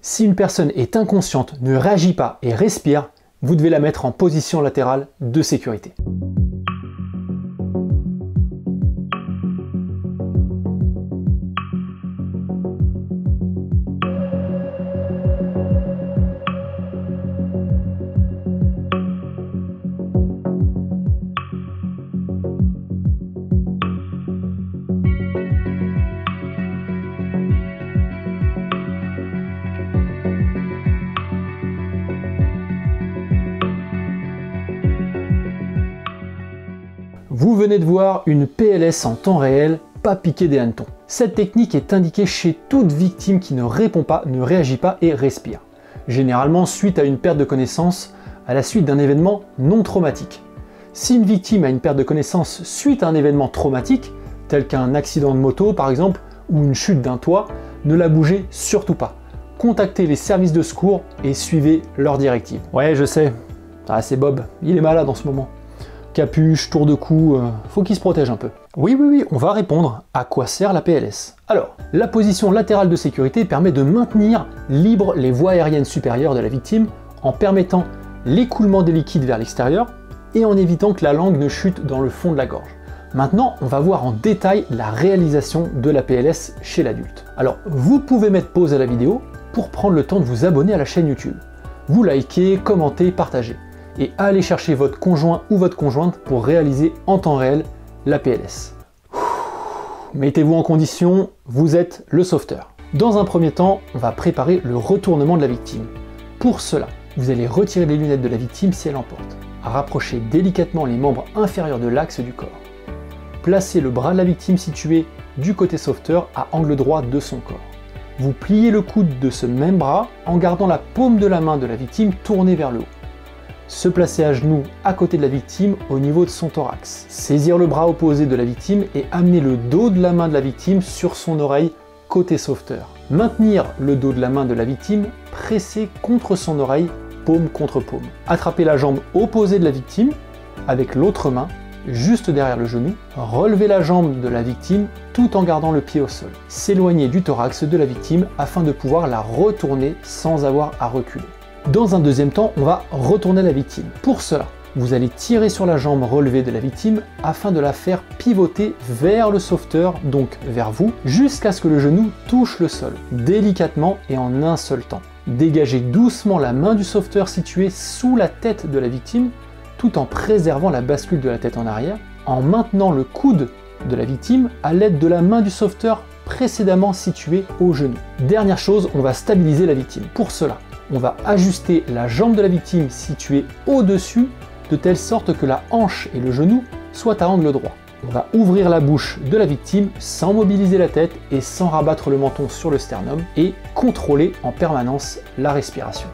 Si une personne est inconsciente, ne réagit pas et respire, vous devez la mettre en position latérale de sécurité. Vous venez de voir une PLS en temps réel, pas piquer des hannetons. Cette technique est indiquée chez toute victime qui ne répond pas, ne réagit pas et respire. Généralement suite à une perte de connaissance, à la suite d'un événement non traumatique. Si une victime a une perte de connaissance suite à un événement traumatique, tel qu'un accident de moto par exemple, ou une chute d'un toit, ne la bougez surtout pas. Contactez les services de secours et suivez leurs directives. Ouais, je sais, c'est Bob, il est malade en ce moment. Capuche, tour de cou, faut qu'il se protège un peu. Oui, on va répondre à quoi sert la PLS. Alors, la position latérale de sécurité permet de maintenir libres les voies aériennes supérieures de la victime en permettant l'écoulement des liquides vers l'extérieur et en évitant que la langue ne chute dans le fond de la gorge. Maintenant, on va voir en détail la réalisation de la PLS chez l'adulte. Alors, vous pouvez mettre pause à la vidéo pour prendre le temps de vous abonner à la chaîne YouTube. Vous likez, commentez, partagez. Et allez chercher votre conjoint ou votre conjointe pour réaliser en temps réel la PLS. Mettez-vous en condition, vous êtes le sauveteur. Dans un premier temps, on va préparer le retournement de la victime. Pour cela, vous allez retirer les lunettes de la victime si elle en porte. Rapprochez délicatement les membres inférieurs de l'axe du corps. Placez le bras de la victime situé du côté sauveteur à angle droit de son corps. Vous pliez le coude de ce même bras en gardant la paume de la main de la victime tournée vers le haut. Se placer à genoux à côté de la victime au niveau de son thorax. Saisir le bras opposé de la victime et amener le dos de la main de la victime sur son oreille côté sauveteur. Maintenir le dos de la main de la victime pressé contre son oreille, paume contre paume. Attraper la jambe opposée de la victime avec l'autre main juste derrière le genou. Relever la jambe de la victime tout en gardant le pied au sol. S'éloigner du thorax de la victime afin de pouvoir la retourner sans avoir à reculer. Dans un deuxième temps, on va retourner la victime. Pour cela, vous allez tirer sur la jambe relevée de la victime afin de la faire pivoter vers le sauveteur, donc vers vous, jusqu'à ce que le genou touche le sol, délicatement et en un seul temps. Dégagez doucement la main du sauveteur située sous la tête de la victime, tout en préservant la bascule de la tête en arrière, en maintenant le coude de la victime à l'aide de la main du sauveteur précédemment située au genou. Dernière chose, on va stabiliser la victime. Pour cela, on va ajuster la jambe de la victime située au-dessus de telle sorte que la hanche et le genou soient à angle droit. On va ouvrir la bouche de la victime sans mobiliser la tête et sans rabattre le menton sur le sternum et contrôler en permanence la respiration.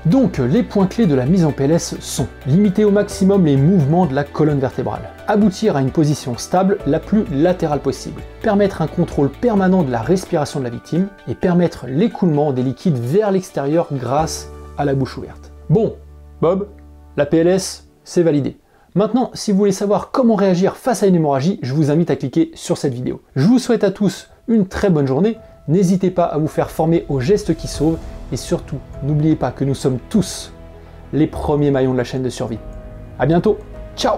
Donc les points clés de la mise en PLS sont limiter au maximum les mouvements de la colonne vertébrale, aboutir à une position stable la plus latérale possible, permettre un contrôle permanent de la respiration de la victime et permettre l'écoulement des liquides vers l'extérieur grâce à la bouche ouverte. Bon, Bob, la PLS, c'est validé. Maintenant, si vous voulez savoir comment réagir face à une hémorragie, je vous invite à cliquer sur cette vidéo. Je vous souhaite à tous une très bonne journée, n'hésitez pas à vous faire former aux gestes qui sauvent, et surtout, n'oubliez pas que nous sommes tous les premiers maillons de la chaîne de survie. À bientôt, ciao!